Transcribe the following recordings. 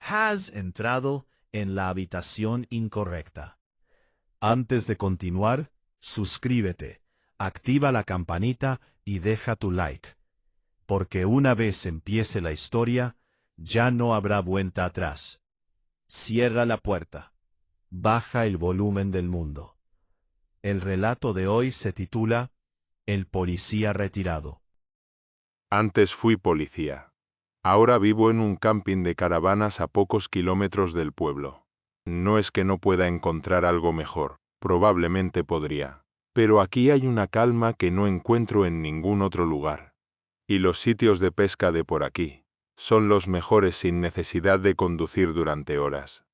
Has entrado en la habitación incorrecta. Antes de continuar, suscríbete, activa la campanita y deja tu like. Porque una vez empiece la historia, ya no habrá vuelta atrás. Cierra la puerta. Baja el volumen del mundo. El relato de hoy se titula El policía retirado. Antes fui policía. Ahora vivo en un camping de caravanas a pocos kilómetros del pueblo. No es que no pueda encontrar algo mejor, probablemente podría. Pero aquí hay una calma que no encuentro en ningún otro lugar. Y los sitios de pesca de por aquí son los mejores sin necesidad de conducir durante horas.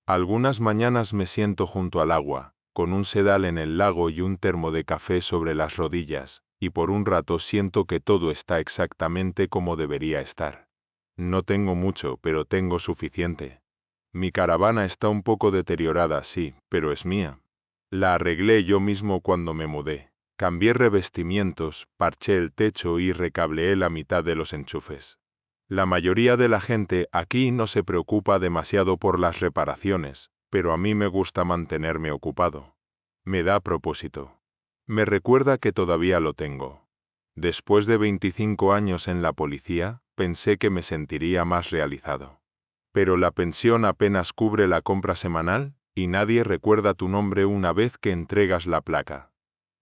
Algunas mañanas me siento junto al agua, con un sedal en el lago y un termo de café sobre las rodillas, y por un rato siento que todo está exactamente como debería estar. No tengo mucho, pero tengo suficiente. Mi caravana está un poco deteriorada, sí, pero es mía. La arreglé yo mismo cuando me mudé. Cambié revestimientos, parché el techo y recableé la mitad de los enchufes. La mayoría de la gente aquí no se preocupa demasiado por las reparaciones, pero a mí me gusta mantenerme ocupado. Me da propósito. Me recuerda que todavía lo tengo. Después de 25 años en la policía, pensé que me sentiría más realizado. Pero la pensión apenas cubre la compra semanal y nadie recuerda tu nombre una vez que entregas la placa.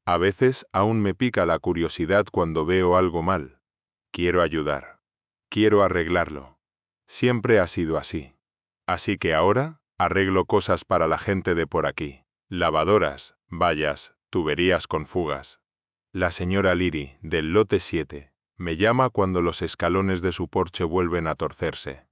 A veces aún me pica la curiosidad cuando veo algo mal. Quiero ayudar. Quiero arreglarlo. Siempre ha sido así. Así que ahora, arreglo cosas para la gente de por aquí. Lavadoras, vallas, tuberías con fugas. La señora Liri, del lote 7, me llama cuando los escalones de su porche vuelven a torcerse.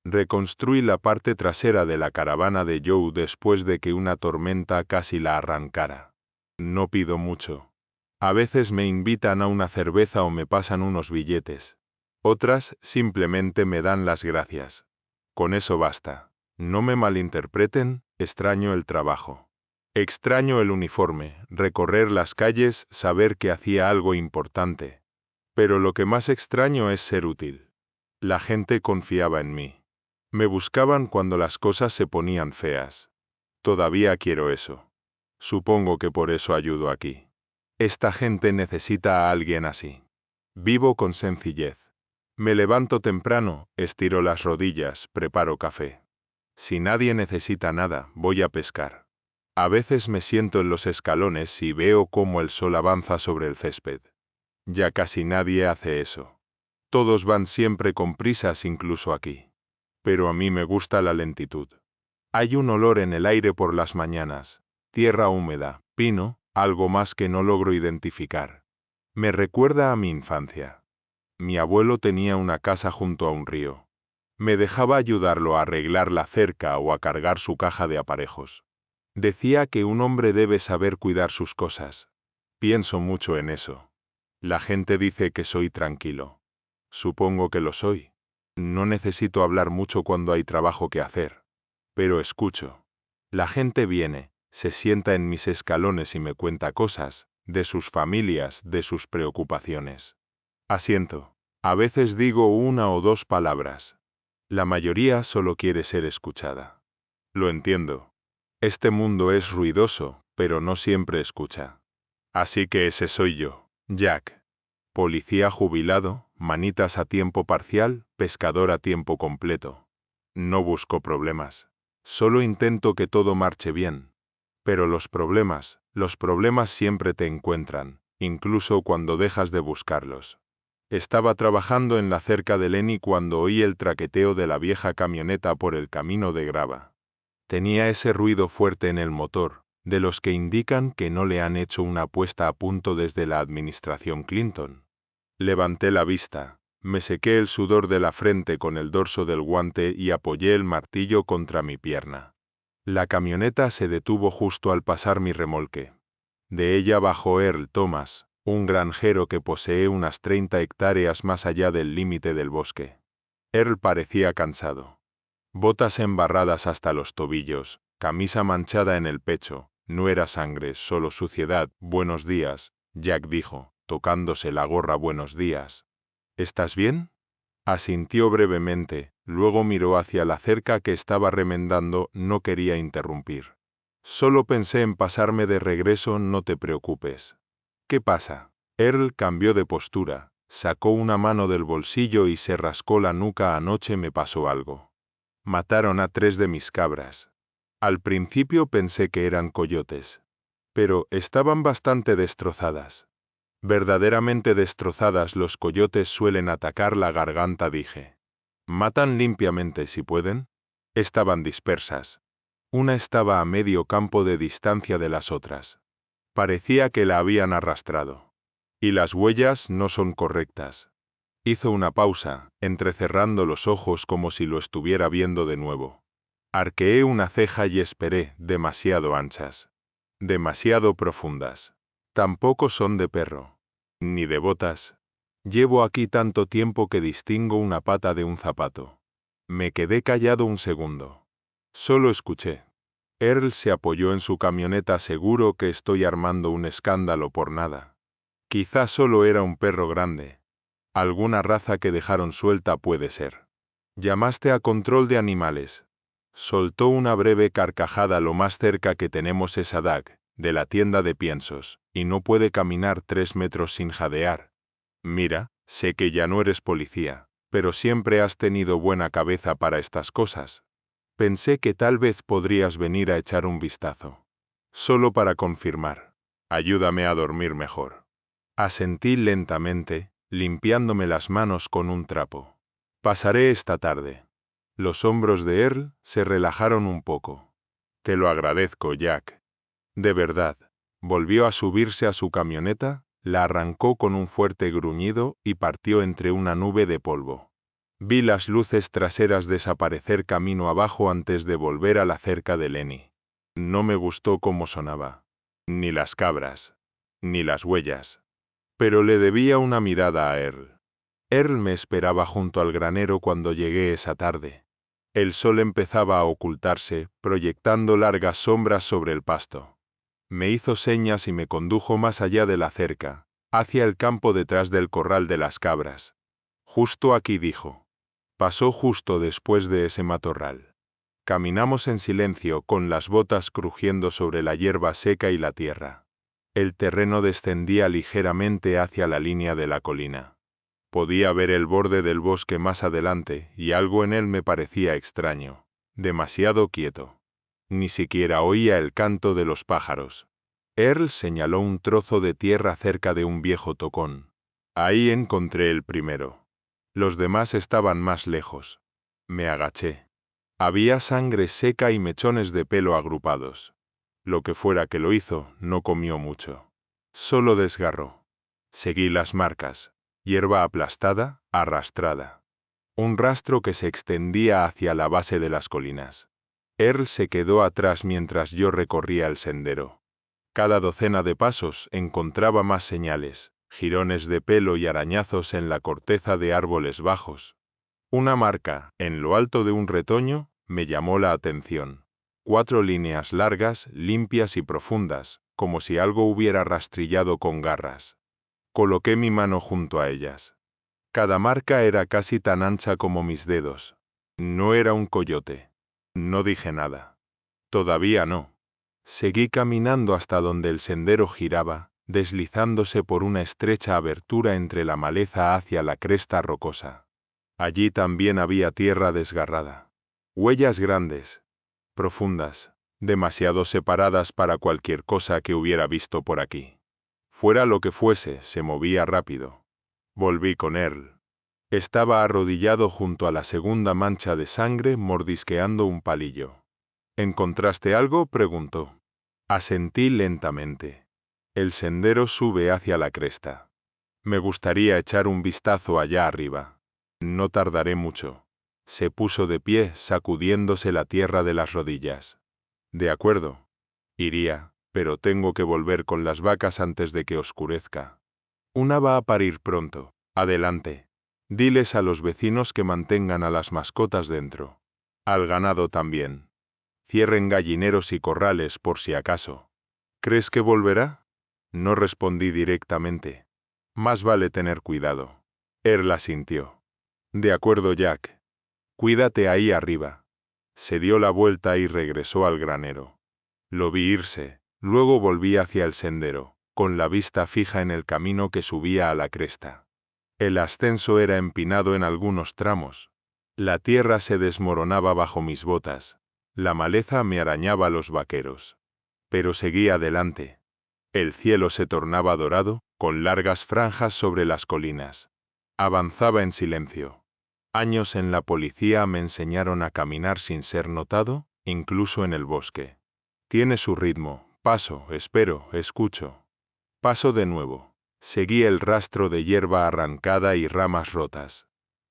Reconstruí la parte trasera de la caravana de Joe después de que una tormenta casi la arrancara. No pido mucho. A veces me invitan a una cerveza o me pasan unos billetes. Otras simplemente me dan las gracias. Con eso basta. No me malinterpreten, extraño el trabajo. Extraño el uniforme, recorrer las calles, saber que hacía algo importante. Pero lo que más extraño es ser útil. La gente confiaba en mí. Me buscaban cuando las cosas se ponían feas. Todavía quiero eso. Supongo que por eso ayudo aquí. Esta gente necesita a alguien así. Vivo con sencillez. Me levanto temprano, estiro las rodillas, preparo café. Si nadie necesita nada, voy a pescar. A veces me siento en los escalones y veo cómo el sol avanza sobre el césped. Ya casi nadie hace eso. Todos van siempre con prisas, incluso aquí. Pero a mí me gusta la lentitud. Hay un olor en el aire por las mañanas, tierra húmeda, pino, algo más que no logro identificar. Me recuerda a mi infancia. Mi abuelo tenía una casa junto a un río. Me dejaba ayudarlo a arreglar la cerca o a cargar su caja de aparejos. Decía que un hombre debe saber cuidar sus cosas. Pienso mucho en eso. La gente dice que soy tranquilo. Supongo que lo soy. No necesito hablar mucho cuando hay trabajo que hacer. Pero escucho. La gente viene, se sienta en mis escalones y me cuenta cosas, de sus familias, de sus preocupaciones. Asiento. A veces digo una o dos palabras. La mayoría solo quiere ser escuchada. Lo entiendo. Este mundo es ruidoso, pero no siempre escucha. Así que ese soy yo, Jack. Policía jubilado, manitas a tiempo parcial, pescador a tiempo completo. No busco problemas. Solo intento que todo marche bien. Pero los problemas siempre te encuentran, incluso cuando dejas de buscarlos. Estaba trabajando en la cerca de Lenny cuando oí el traqueteo de la vieja camioneta por el camino de grava. Tenía ese ruido fuerte en el motor, de los que indican que no le han hecho una puesta a punto desde la administración Clinton. Levanté la vista, me sequé el sudor de la frente con el dorso del guante y apoyé el martillo contra mi pierna. La camioneta se detuvo justo al pasar mi remolque. De ella bajó Earl Thomas, un granjero que posee unas 30 hectáreas más allá del límite del bosque. Earl parecía cansado. Botas embarradas hasta los tobillos, camisa manchada en el pecho, no era sangre, solo suciedad. Buenos días, Jack dijo, tocándose la gorra. Buenos días. ¿Estás bien? Asintió brevemente, luego miró hacia la cerca que estaba remendando, no quería interrumpir. Solo pensé en pasarme de regreso, no te preocupes. ¿Qué pasa? Earl cambió de postura, sacó una mano del bolsillo y se rascó la nuca. Anoche me pasó algo. Mataron a 3 de mis cabras. Al principio pensé que eran coyotes, pero estaban bastante destrozadas. Verdaderamente destrozadas. Los coyotes suelen atacar la garganta, dije. Matan limpiamente si pueden. Estaban dispersas. Una estaba a medio campo de distancia de las otras. Parecía que la habían arrastrado. Y las huellas no son correctas. Hizo una pausa, entrecerrando los ojos como si lo estuviera viendo de nuevo. Arqueé una ceja y esperé, demasiado anchas. Demasiado profundas. Tampoco son de perro. Ni de botas. Llevo aquí tanto tiempo que distingo una pata de un zapato. Me quedé callado un segundo. Solo escuché. Earl se apoyó en su camioneta. Seguro que estoy armando un escándalo por nada. Quizá solo era un perro grande. Alguna raza que dejaron suelta puede ser. Llamaste a control de animales. Soltó una breve carcajada. Lo más cerca que tenemos es a Doug, de la tienda de piensos, y no puede caminar 3 metros sin jadear. Mira, sé que ya no eres policía, pero siempre has tenido buena cabeza para estas cosas. Pensé que tal vez podrías venir a echar un vistazo. Solo para confirmar. Ayúdame a dormir mejor. Asentí lentamente, limpiándome las manos con un trapo. Pasaré esta tarde. Los hombros de Earl se relajaron un poco. Te lo agradezco, Jack. De verdad. Volvió a subirse a su camioneta, la arrancó con un fuerte gruñido y partió entre una nube de polvo. Vi las luces traseras desaparecer camino abajo antes de volver a la cerca de Lenny. No me gustó cómo sonaba. Ni las cabras. Ni las huellas. Pero le debía una mirada a Earl. Earl me esperaba junto al granero cuando llegué esa tarde. El sol empezaba a ocultarse, proyectando largas sombras sobre el pasto. Me hizo señas y me condujo más allá de la cerca, hacia el campo detrás del corral de las cabras. Justo aquí, dijo. Pasó justo después de ese matorral. Caminamos en silencio, con las botas crujiendo sobre la hierba seca y la tierra. El terreno descendía ligeramente hacia la línea de la colina. Podía ver el borde del bosque más adelante, y algo en él me parecía extraño, demasiado quieto. Ni siquiera oía el canto de los pájaros. Earl señaló un trozo de tierra cerca de un viejo tocón. Ahí encontré el primero. Los demás estaban más lejos. Me agaché. Había sangre seca y mechones de pelo agrupados. Lo que fuera que lo hizo, no comió mucho. Solo desgarró. Seguí las marcas. Hierba aplastada, arrastrada. Un rastro que se extendía hacia la base de las colinas. Earl se quedó atrás mientras yo recorría el sendero. Cada docena de pasos encontraba más señales, jirones de pelo y arañazos en la corteza de árboles bajos. Una marca, en lo alto de un retoño, me llamó la atención. 4 líneas largas, limpias y profundas, como si algo hubiera rastrillado con garras. Coloqué mi mano junto a ellas. Cada marca era casi tan ancha como mis dedos. No era un coyote. No dije nada. Todavía no. Seguí caminando hasta donde el sendero giraba, deslizándose por una estrecha abertura entre la maleza hacia la cresta rocosa. Allí también había tierra desgarrada. Huellas grandes, profundas, demasiado separadas para cualquier cosa que hubiera visto por aquí. Fuera lo que fuese, se movía rápido. Volví con Earl. Estaba arrodillado junto a la segunda mancha de sangre, mordisqueando un palillo. ¿Encontraste algo?, preguntó. Asentí lentamente. El sendero sube hacia la cresta. Me gustaría echar un vistazo allá arriba. No tardaré mucho. Se puso de pie, sacudiéndose la tierra de las rodillas. De acuerdo. Iría, pero tengo que volver con las vacas antes de que oscurezca. Una va a parir pronto. Adelante. Diles a los vecinos que mantengan a las mascotas dentro. Al ganado también. Cierren gallineros y corrales por si acaso. ¿Crees que volverá? No respondí directamente. Más vale tener cuidado. Earl asintió. De acuerdo, Jack. Cuídate ahí arriba. Se dio la vuelta y regresó al granero. Lo vi irse, luego volví hacia el sendero, con la vista fija en el camino que subía a la cresta. El ascenso era empinado en algunos tramos. La tierra se desmoronaba bajo mis botas. La maleza me arañaba los vaqueros. Pero seguí adelante. El cielo se tornaba dorado, con largas franjas sobre las colinas. Avanzaba en silencio. Años en la policía me enseñaron a caminar sin ser notado, incluso en el bosque. Tiene su ritmo. Paso, espero, escucho. Paso de nuevo. Seguí el rastro de hierba arrancada y ramas rotas.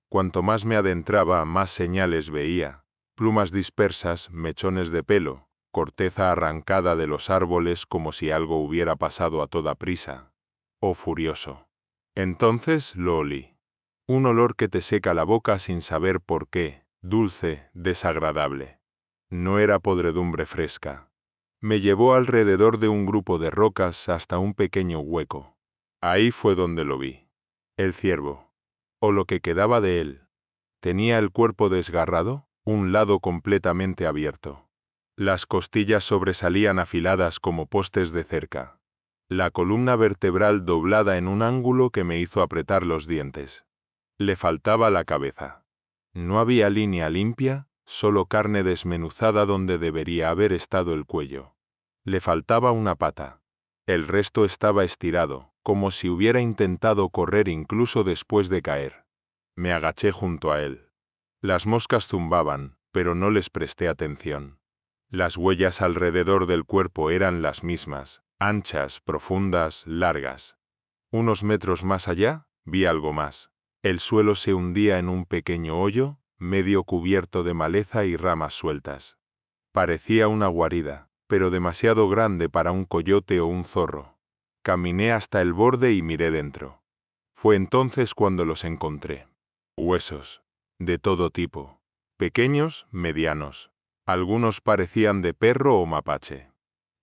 Cuanto más me adentraba, más señales veía. Plumas dispersas, mechones de pelo, corteza arrancada de los árboles como si algo hubiera pasado a toda prisa. Oh, furioso. Entonces lo olí. Un olor que te seca la boca sin saber por qué, dulce, desagradable. No era podredumbre fresca. Me llevó alrededor de un grupo de rocas hasta un pequeño hueco. Ahí fue donde lo vi. El ciervo. O lo que quedaba de él. Tenía el cuerpo desgarrado, un lado completamente abierto. Las costillas sobresalían afiladas como postes de cerca. La columna vertebral doblada en un ángulo que me hizo apretar los dientes. Le faltaba la cabeza. No había línea limpia, solo carne desmenuzada donde debería haber estado el cuello. Le faltaba una pata. El resto estaba estirado, como si hubiera intentado correr incluso después de caer. Me agaché junto a él. Las moscas zumbaban, pero no les presté atención. Las huellas alrededor del cuerpo eran las mismas, anchas, profundas, largas. Unos metros más allá, vi algo más. El suelo se hundía en un pequeño hoyo, medio cubierto de maleza y ramas sueltas. Parecía una guarida, pero demasiado grande para un coyote o un zorro. Caminé hasta el borde y miré dentro. Fue entonces cuando los encontré. Huesos. De todo tipo. Pequeños, medianos. Algunos parecían de perro o mapache.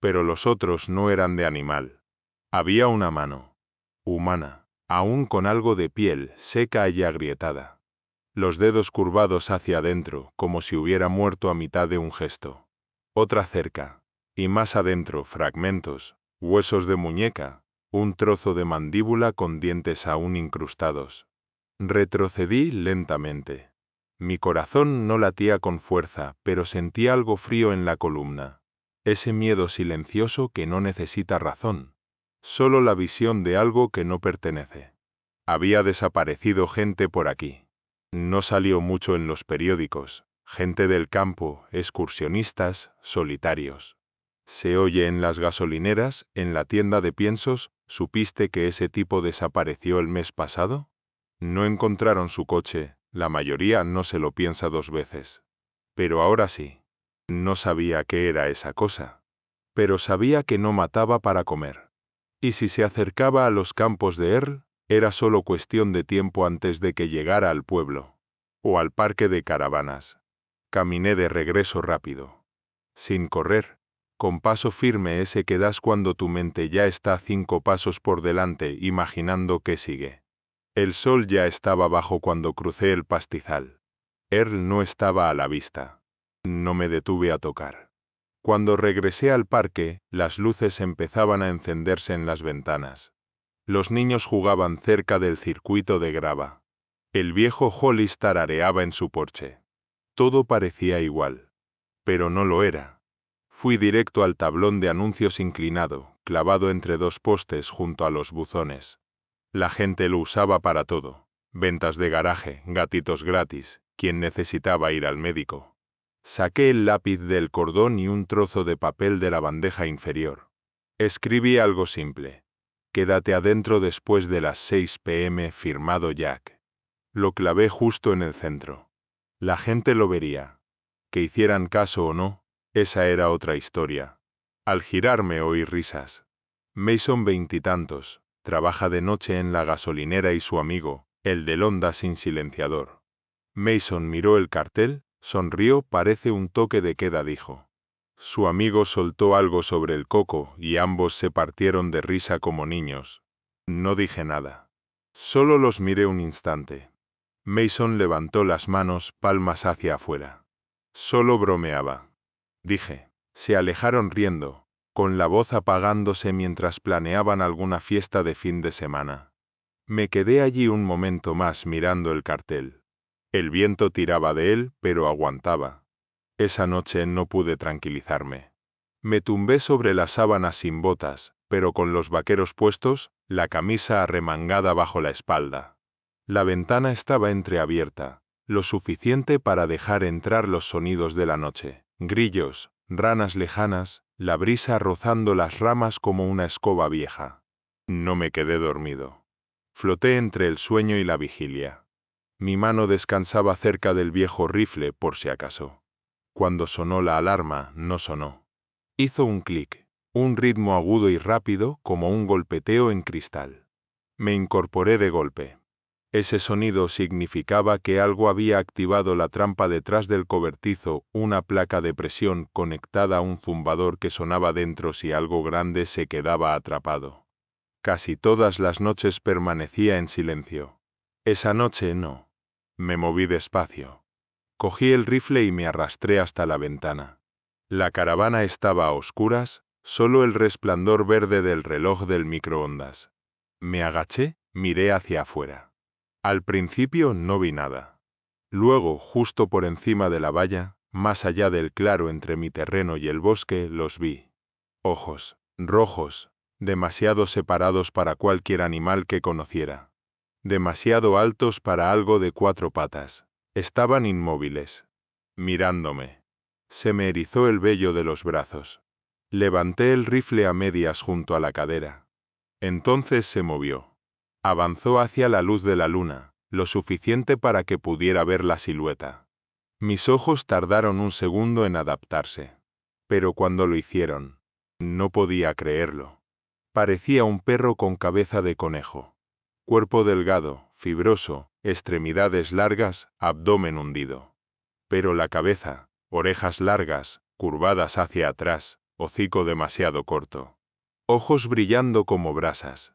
Pero los otros no eran de animal. Había una mano. Humana. Aún con algo de piel, seca y agrietada. Los dedos curvados hacia adentro, como si hubiera muerto a mitad de un gesto. Otra cerca. Y más adentro, fragmentos, huesos de muñeca, un trozo de mandíbula con dientes aún incrustados. Retrocedí lentamente. Mi corazón no latía con fuerza, pero sentí algo frío en la columna. Ese miedo silencioso que no necesita razón. Solo la visión de algo que no pertenece. Había desaparecido gente por aquí. No salió mucho en los periódicos. Gente del campo, excursionistas, solitarios. Se oye en las gasolineras, en la tienda de piensos. ¿Supiste que ese tipo desapareció el mes pasado? No encontraron su coche, la mayoría no se lo piensa dos veces. Pero ahora sí. No sabía qué era esa cosa. Pero sabía que no mataba para comer. Y si se acercaba a los campos de Earl, era solo cuestión de tiempo antes de que llegara al pueblo. O al parque de caravanas. Caminé de regreso rápido. Sin correr. Con paso firme ese que das cuando tu mente ya está 5 pasos por delante imaginando qué sigue. El sol ya estaba bajo cuando crucé el pastizal. Earl no estaba a la vista. No me detuve a tocar. Cuando regresé al parque, las luces empezaban a encenderse en las ventanas. Los niños jugaban cerca del circuito de grava. El viejo Hollis tarareaba en su porche. Todo parecía igual. Pero no lo era. Fui directo al tablón de anuncios inclinado, clavado entre 2 postes junto a los buzones. La gente lo usaba para todo. Ventas de garaje, gatitos gratis, quien necesitaba ir al médico. Saqué el lápiz del cordón y un trozo de papel de la bandeja inferior. Escribí algo simple. Quédate adentro después de las 6 p.m. firmado Jack. Lo clavé justo en el centro. La gente lo vería. Que hicieran caso o no, esa era otra historia. Al girarme oí risas. Mason 20 y tantos, trabaja de noche en la gasolinera y su amigo, el del Honda sin silenciador. Mason miró el cartel, sonrió, parece un toque de queda, dijo. Su amigo soltó algo sobre el coco y ambos se partieron de risa como niños. No dije nada. Solo los miré un instante. Mason levantó las manos, palmas hacia afuera. Solo bromeaba. Dije. Se alejaron riendo, con la voz apagándose mientras planeaban alguna fiesta de fin de semana. Me quedé allí un momento más mirando el cartel. El viento tiraba de él, pero aguantaba. Esa noche no pude tranquilizarme. Me tumbé sobre las sábanas sin botas, pero con los vaqueros puestos, la camisa arremangada bajo la espalda. La ventana estaba entreabierta, lo suficiente para dejar entrar los sonidos de la noche. Grillos, ranas lejanas, la brisa rozando las ramas como una escoba vieja. No me quedé dormido. Floté entre el sueño y la vigilia. Mi mano descansaba cerca del viejo rifle por si acaso. Cuando sonó la alarma, no sonó. Hizo un clic, un ritmo agudo y rápido como un golpeteo en cristal. Me incorporé de golpe. Ese sonido significaba que algo había activado la trampa detrás del cobertizo, una placa de presión conectada a un zumbador que sonaba dentro si algo grande se quedaba atrapado. Casi todas las noches permanecía en silencio. Esa noche no. Me moví despacio. Cogí el rifle y me arrastré hasta la ventana. La caravana estaba a oscuras, solo el resplandor verde del reloj del microondas. Me agaché, miré hacia afuera. Al principio no vi nada. Luego, justo por encima de la valla, más allá del claro entre mi terreno y el bosque, los vi. Ojos, rojos, demasiado separados para cualquier animal que conociera. Demasiado altos para algo de 4 patas. Estaban inmóviles, mirándome. Se me erizó el vello de los brazos. Levanté el rifle a medias junto a la cadera. Entonces se movió. Avanzó hacia la luz de la luna, lo suficiente para que pudiera ver la silueta. Mis ojos tardaron un segundo en adaptarse. Pero cuando lo hicieron, no podía creerlo. Parecía un perro con cabeza de conejo. Cuerpo delgado, fibroso, extremidades largas, abdomen hundido. Pero la cabeza, orejas largas, curvadas hacia atrás, hocico demasiado corto. Ojos brillando como brasas.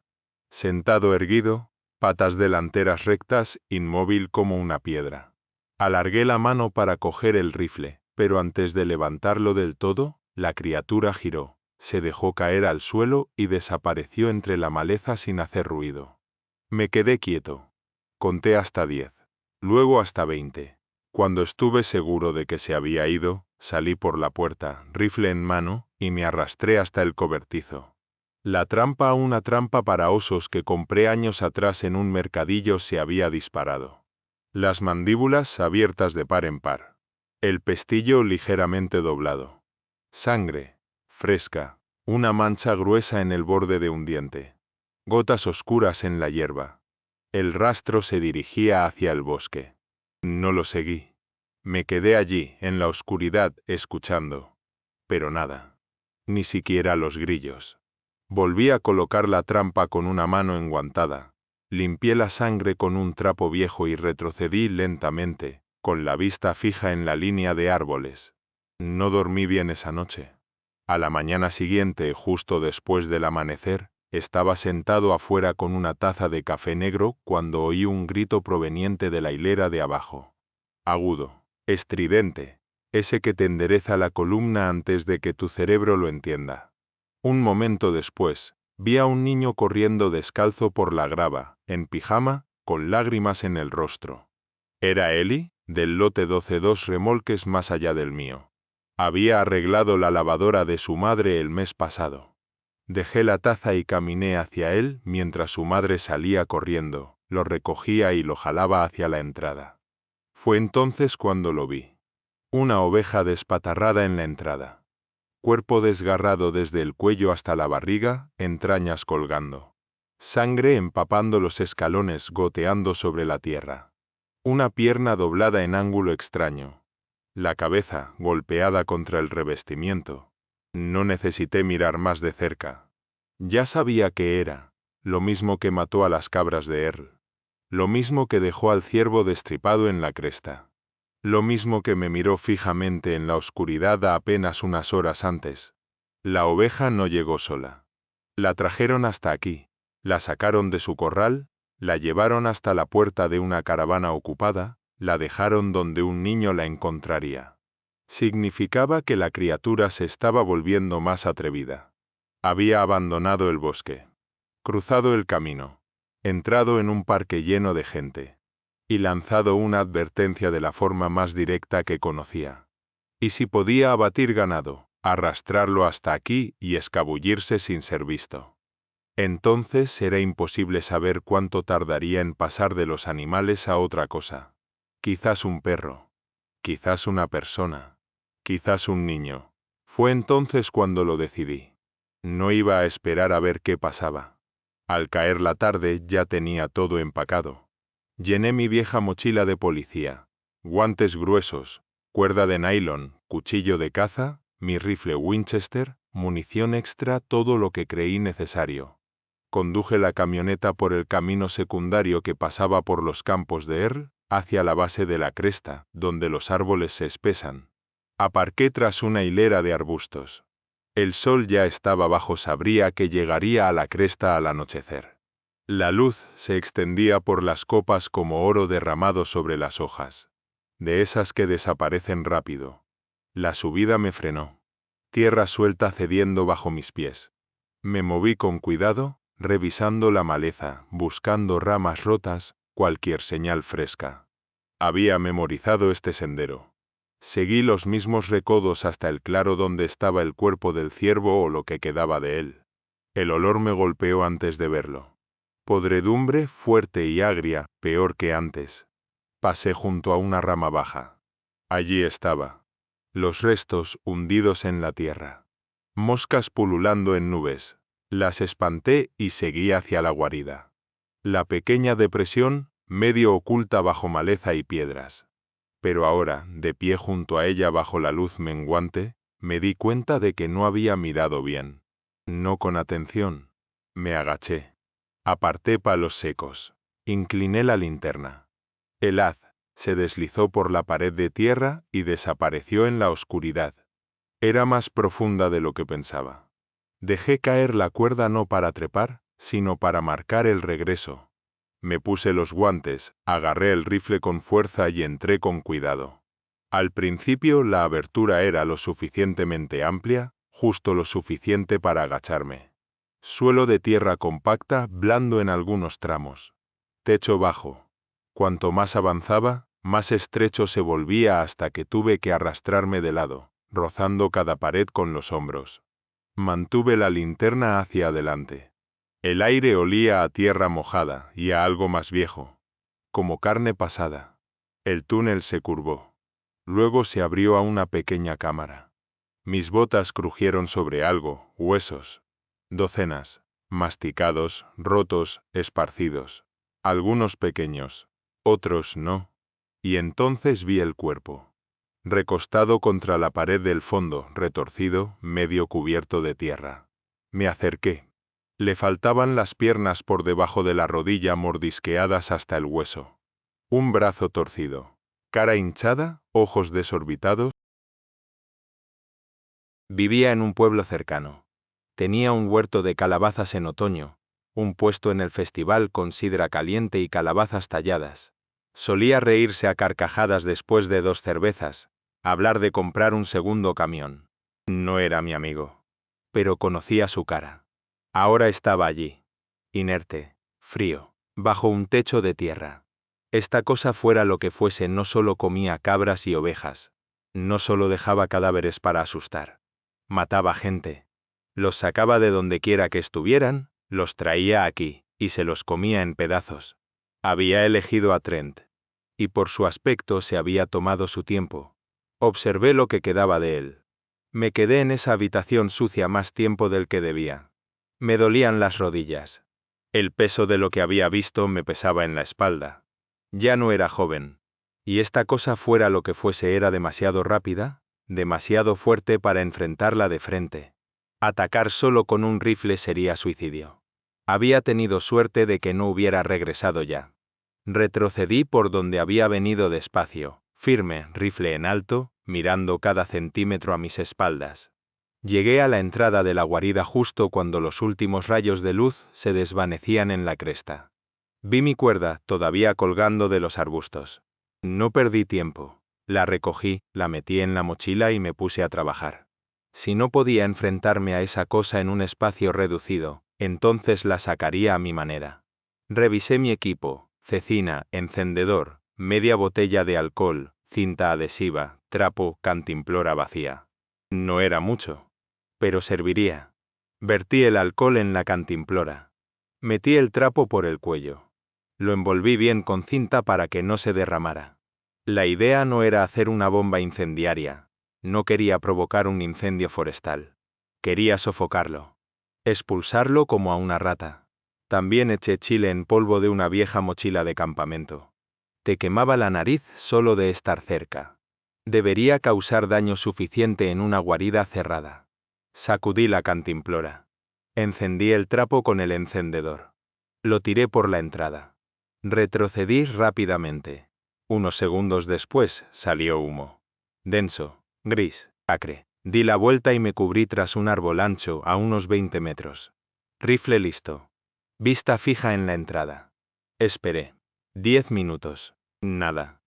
Sentado erguido, patas delanteras rectas, inmóvil como una piedra. Alargué la mano para coger el rifle, pero antes de levantarlo del todo, la criatura giró, se dejó caer al suelo y desapareció entre la maleza sin hacer ruido. Me quedé quieto. Conté hasta 10, luego hasta 20. Cuando estuve seguro de que se había ido, salí por la puerta, rifle en mano, y me arrastré hasta el cobertizo. La trampa, una trampa para osos que compré años atrás en un mercadillo, se había disparado. Las mandíbulas abiertas de par en par. El pestillo ligeramente doblado. Sangre, fresca, una mancha gruesa en el borde de un diente. Gotas oscuras en la hierba. El rastro se dirigía hacia el bosque. No lo seguí. Me quedé allí, en la oscuridad, escuchando. Pero nada. Ni siquiera los grillos. Volví a colocar la trampa con una mano enguantada. Limpié la sangre con un trapo viejo y retrocedí lentamente, con la vista fija en la línea de árboles. No dormí bien esa noche. A la mañana siguiente, justo después del amanecer, estaba sentado afuera con una taza de café negro cuando oí un grito proveniente de la hilera de abajo. Agudo, estridente, ese que te endereza la columna antes de que tu cerebro lo entienda. Un momento después, vi a un niño corriendo descalzo por la grava, en pijama, con lágrimas en el rostro. Era Eli, del lote 12, 2 remolques más allá del mío. Había arreglado la lavadora de su madre el mes pasado. Dejé la taza y caminé hacia él mientras su madre salía corriendo, lo recogía y lo jalaba hacia la entrada. Fue entonces cuando lo vi. Una oveja despatarrada en la entrada. Cuerpo desgarrado desde el cuello hasta la barriga, entrañas colgando. Sangre empapando los escalones, goteando sobre la tierra. Una pierna doblada en ángulo extraño. La cabeza golpeada contra el revestimiento. No necesité mirar más de cerca. Ya sabía qué era, lo mismo que mató a las cabras de Earl. Lo mismo que dejó al ciervo destripado en la cresta. Lo mismo que me miró fijamente en la oscuridad apenas unas horas antes. La oveja no llegó sola. La trajeron hasta aquí, la sacaron de su corral, La llevaron hasta la puerta de una caravana ocupada, la dejaron donde un niño la encontraría. Significaba que la criatura se estaba volviendo más atrevida. Había abandonado el bosque, cruzado el camino, entrado en un parque lleno de gente, y lanzado una advertencia de la forma más directa que conocía. Y si podía abatir ganado, arrastrarlo hasta aquí y escabullirse sin ser visto. Entonces era imposible saber cuánto tardaría en pasar de los animales a otra cosa. Quizás un perro, quizás una persona, quizás un niño. Fue entonces cuando lo decidí. No iba a esperar a ver qué pasaba. Al caer la tarde ya tenía todo empacado. Llené mi vieja mochila de policía, guantes gruesos, cuerda de nylon, cuchillo de caza, mi rifle Winchester, munición extra, todo lo que creí necesario. Conduje la camioneta por el camino secundario que pasaba por los campos de Earl, hacia la base de la cresta, donde los árboles se espesan. Aparqué tras una hilera de arbustos. El sol ya estaba bajo, sabría que llegaría a la cresta al anochecer. La luz se extendía por las copas como oro derramado sobre las hojas, de esas que desaparecen rápido. La subida me frenó. Tierra suelta cediendo bajo mis pies. Me moví con cuidado, revisando la maleza, buscando ramas rotas, cualquier señal fresca. Había memorizado este sendero. Seguí los mismos recodos hasta el claro donde estaba el cuerpo del ciervo o lo que quedaba de él. El olor me golpeó antes de verlo. Podredumbre fuerte y agria, peor que antes. Pasé junto a una rama baja. Allí estaba. Los restos hundidos en la tierra. Moscas pululando en nubes. Las espanté y seguí hacia la guarida. La pequeña depresión, medio oculta bajo maleza y piedras. Pero ahora, de pie junto a ella bajo la luz menguante, me di cuenta de que no había mirado bien. No con atención. Me agaché. Aparté palos secos. Incliné la linterna. El haz se deslizó por la pared de tierra y desapareció en la oscuridad. Era más profunda de lo que pensaba. Dejé caer la cuerda no para trepar, sino para marcar el regreso. Me puse los guantes, agarré el rifle con fuerza y entré con cuidado. Al principio la abertura era lo suficientemente amplia, justo lo suficiente para agacharme. Suelo de tierra compacta, blando en algunos tramos. Techo bajo. Cuanto más avanzaba, más estrecho se volvía hasta que tuve que arrastrarme de lado, rozando cada pared con los hombros. Mantuve la linterna hacia adelante. El aire olía a tierra mojada y a algo más viejo, como carne pasada. El túnel se curvó. Luego se abrió a una pequeña cámara. Mis botas crujieron sobre algo, huesos. Docenas, masticados, rotos, esparcidos. Algunos pequeños, otros no. Y entonces vi el cuerpo. Recostado contra la pared del fondo, retorcido, medio cubierto de tierra. Me acerqué. Le faltaban las piernas por debajo de la rodilla mordisqueadas hasta el hueso. Un brazo torcido. Cara hinchada, ojos desorbitados. Vivía en un pueblo cercano. Tenía un huerto de calabazas en otoño, un puesto en el festival con sidra caliente y calabazas talladas. Solía reírse a carcajadas después de 2 cervezas, hablar de comprar un segundo camión. No era mi amigo, pero conocía su cara. Ahora estaba allí, inerte, frío, bajo un techo de tierra. Esta cosa fuera lo que fuese, no solo comía cabras y ovejas, no solo dejaba cadáveres para asustar. Mataba gente. Los sacaba de donde quiera que estuvieran, los traía aquí, y se los comía en pedazos. Había elegido a Trent. Y por su aspecto se había tomado su tiempo. Observé lo que quedaba de él. Me quedé en esa habitación sucia más tiempo del que debía. Me dolían las rodillas. El peso de lo que había visto me pesaba en la espalda. Ya no era joven. Y esta cosa fuera lo que fuese era demasiado rápida, demasiado fuerte para enfrentarla de frente. Atacar solo con un rifle sería suicidio. Había tenido suerte de que no hubiera regresado ya. Retrocedí por donde había venido despacio, firme, rifle en alto, mirando cada centímetro a mis espaldas. Llegué a la entrada de la guarida justo cuando los últimos rayos de luz se desvanecían en la cresta. Vi mi cuerda todavía colgando de los arbustos. No perdí tiempo. La recogí, la metí en la mochila y me puse a trabajar. Si no podía enfrentarme a esa cosa en un espacio reducido, entonces la sacaría a mi manera. Revisé mi equipo: cecina, encendedor, media botella de alcohol, cinta adhesiva, trapo, cantimplora vacía. No era mucho, pero serviría. Vertí el alcohol en la cantimplora. Metí el trapo por el cuello. Lo envolví bien con cinta para que no se derramara. La idea no era hacer una bomba incendiaria. No quería provocar un incendio forestal. Quería sofocarlo. Expulsarlo como a una rata. También eché chile en polvo de una vieja mochila de campamento. Te quemaba la nariz solo de estar cerca. Debería causar daño suficiente en una guarida cerrada. Sacudí la cantimplora. Encendí el trapo con el encendedor. Lo tiré por la entrada. Retrocedí rápidamente. Unos segundos después salió humo. Denso, gris, acre. Di la vuelta y me cubrí tras un árbol ancho a unos 20 metros. Rifle listo. Vista fija en la entrada. Esperé. 10 minutos. Nada.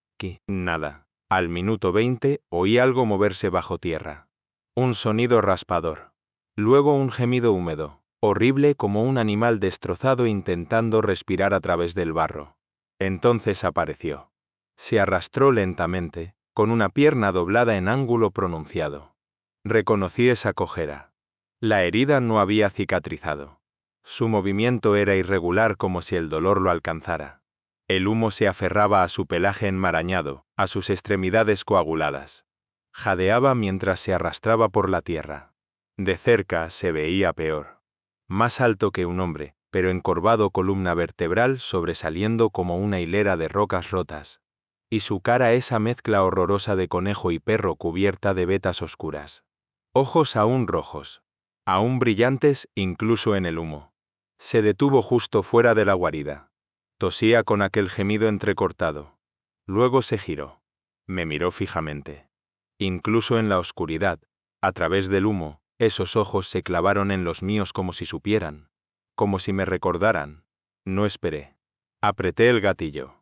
Nada. Al minuto 20 oí algo moverse bajo tierra. Un sonido raspador. Luego un gemido húmedo, horrible como un animal destrozado intentando respirar a través del barro. Entonces apareció. Se arrastró lentamente, con una pierna doblada en ángulo pronunciado. Reconocí esa cojera. La herida no había cicatrizado. Su movimiento era irregular como si el dolor lo alcanzara. El humo se aferraba a su pelaje enmarañado, a sus extremidades coaguladas. Jadeaba mientras se arrastraba por la tierra. De cerca se veía peor. Más alto que un hombre, pero encorvado, columna vertebral sobresaliendo como una hilera de rocas rotas. Y su cara esa mezcla horrorosa de conejo y perro cubierta de vetas oscuras. Ojos aún rojos. Aún brillantes incluso en el humo. Se detuvo justo fuera de la guarida. Tosía con aquel gemido entrecortado. Luego se giró. Me miró fijamente. Incluso en la oscuridad, a través del humo, esos ojos se clavaron en los míos como si supieran. Como si me recordaran. No esperé. Apreté el gatillo.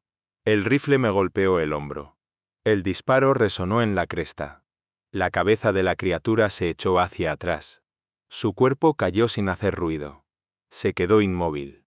El rifle me golpeó el hombro. El disparo resonó en la cresta. La cabeza de la criatura se echó hacia atrás. Su cuerpo cayó sin hacer ruido. Se quedó inmóvil.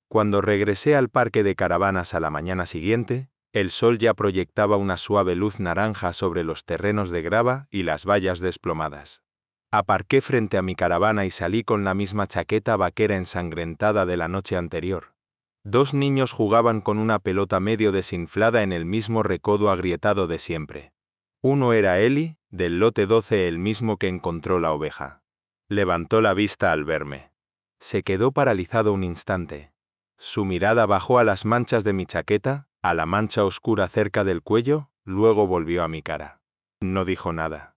Cuando regresé al parque de caravanas a la mañana siguiente, el sol ya proyectaba una suave luz naranja sobre los terrenos de grava y las vallas desplomadas. Aparqué frente a mi caravana y salí con la misma chaqueta vaquera ensangrentada de la noche anterior. 2 niños jugaban con una pelota medio desinflada en el mismo recodo agrietado de siempre. Uno era Eli, del lote 12, el mismo que encontró la oveja. Levantó la vista al verme. Se quedó paralizado un instante. Su mirada bajó a las manchas de mi chaqueta, a la mancha oscura cerca del cuello, luego volvió a mi cara. No dijo nada.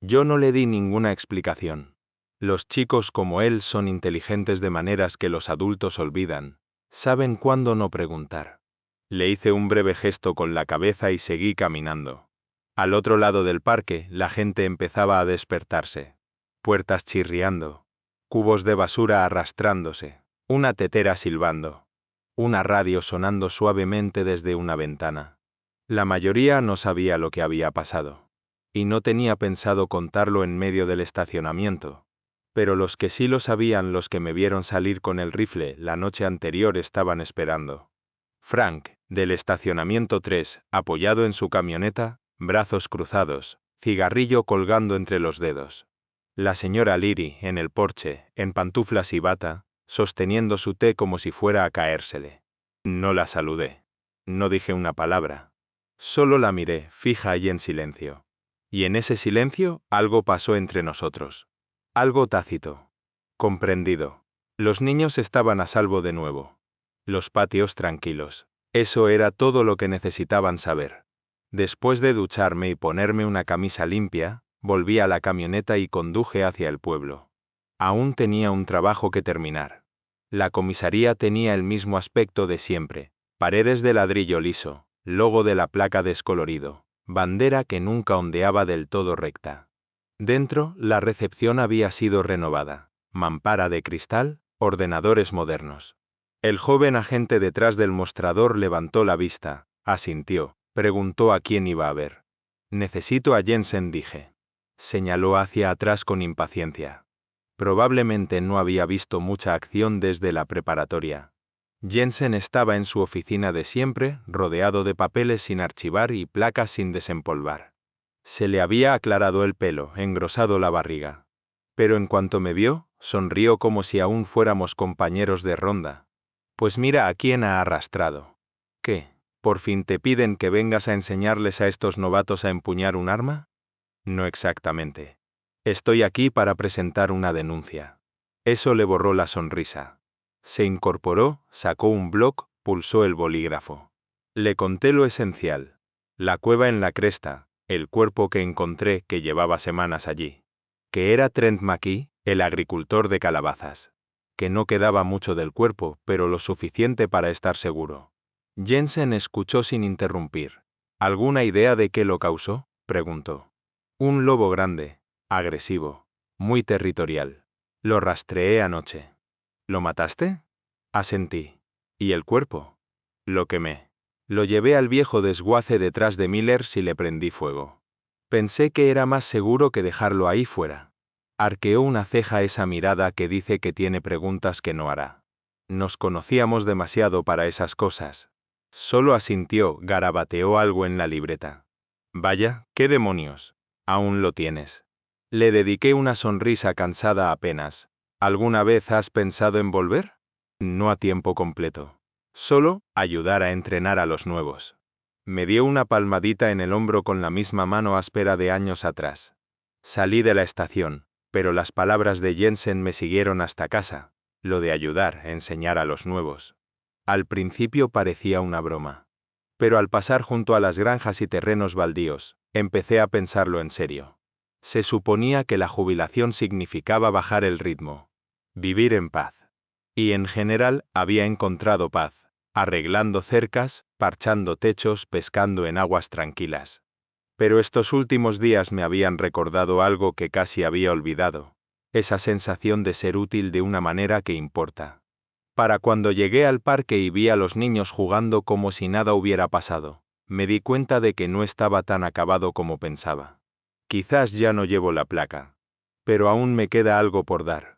Yo no le di ninguna explicación. Los chicos como él son inteligentes de maneras que los adultos olvidan. Saben cuándo no preguntar. Le hice un breve gesto con la cabeza y seguí caminando. Al otro lado del parque, la gente empezaba a despertarse. Puertas chirriando. Cubos de basura arrastrándose. Una tetera silbando. Una radio sonando suavemente desde una ventana. La mayoría no sabía lo que había pasado. Y no tenía pensado contarlo en medio del estacionamiento. Pero los que sí lo sabían, los que me vieron salir con el rifle la noche anterior, estaban esperando. Frank, del estacionamiento 3, apoyado en su camioneta, brazos cruzados, cigarrillo colgando entre los dedos. La señora Leary, en el porche, en pantuflas y bata, sosteniendo su té como si fuera a caérsele. No la saludé. No dije una palabra. Solo la miré, fija y en silencio. Y en ese silencio, algo pasó entre nosotros. Algo tácito. Comprendido. Los niños estaban a salvo de nuevo. Los patios tranquilos. Eso era todo lo que necesitaban saber. Después de ducharme y ponerme una camisa limpia, volví a la camioneta y conduje hacia el pueblo. Aún tenía un trabajo que terminar. La comisaría tenía el mismo aspecto de siempre. Paredes de ladrillo liso, logo de la placa descolorido, bandera que nunca ondeaba del todo recta. Dentro, la recepción había sido renovada. Mampara de cristal, ordenadores modernos. El joven agente detrás del mostrador levantó la vista, asintió, preguntó a quién iba a ver. Necesito a Jensen, dije. Señaló hacia atrás con impaciencia. Probablemente no había visto mucha acción desde la preparatoria. Jensen estaba en su oficina de siempre, rodeado de papeles sin archivar y placas sin desempolvar. Se le había aclarado el pelo, engrosado la barriga. Pero en cuanto me vio, sonrió como si aún fuéramos compañeros de ronda. Pues mira a quién ha arrastrado. ¿Qué? ¿Por fin te piden que vengas a enseñarles a estos novatos a empuñar un arma? No exactamente. Estoy aquí para presentar una denuncia. Eso le borró la sonrisa. Se incorporó, sacó un bloc, pulsó el bolígrafo. Le conté lo esencial. La cueva en la cresta, el cuerpo que encontré que llevaba semanas allí. Que era Trent McKee, el agricultor de calabazas. Que no quedaba mucho del cuerpo, pero lo suficiente para estar seguro. Jensen escuchó sin interrumpir. ¿Alguna idea de qué lo causó?, preguntó. Un lobo grande, agresivo, muy territorial. Lo rastreé anoche. ¿Lo mataste? Asentí. ¿Y el cuerpo? Lo quemé. Lo llevé al viejo desguace detrás de Millers y le prendí fuego. Pensé que era más seguro que dejarlo ahí fuera. Arqueó una ceja esa mirada que dice que tiene preguntas que no hará. Nos conocíamos demasiado para esas cosas. Solo asintió, garabateó algo en la libreta. Vaya, ¿qué demonios? Aún lo tienes. Le dediqué una sonrisa cansada apenas. ¿Alguna vez has pensado en volver? No a tiempo completo. Solo ayudar a entrenar a los nuevos. Me dio una palmadita en el hombro con la misma mano áspera de años atrás. Salí de la estación, pero las palabras de Jensen me siguieron hasta casa. Lo de ayudar, enseñar a los nuevos. Al principio parecía una broma. Pero al pasar junto a las granjas y terrenos baldíos, empecé a pensarlo en serio. Se suponía que la jubilación significaba bajar el ritmo. Vivir en paz. Y en general había encontrado paz, arreglando cercas, parchando techos, pescando en aguas tranquilas. Pero estos últimos días me habían recordado algo que casi había olvidado. Esa sensación de ser útil de una manera que importa. Para cuando llegué al parque y vi a los niños jugando como si nada hubiera pasado, me di cuenta de que no estaba tan acabado como pensaba. Quizás ya no llevo la placa. Pero aún me queda algo por dar.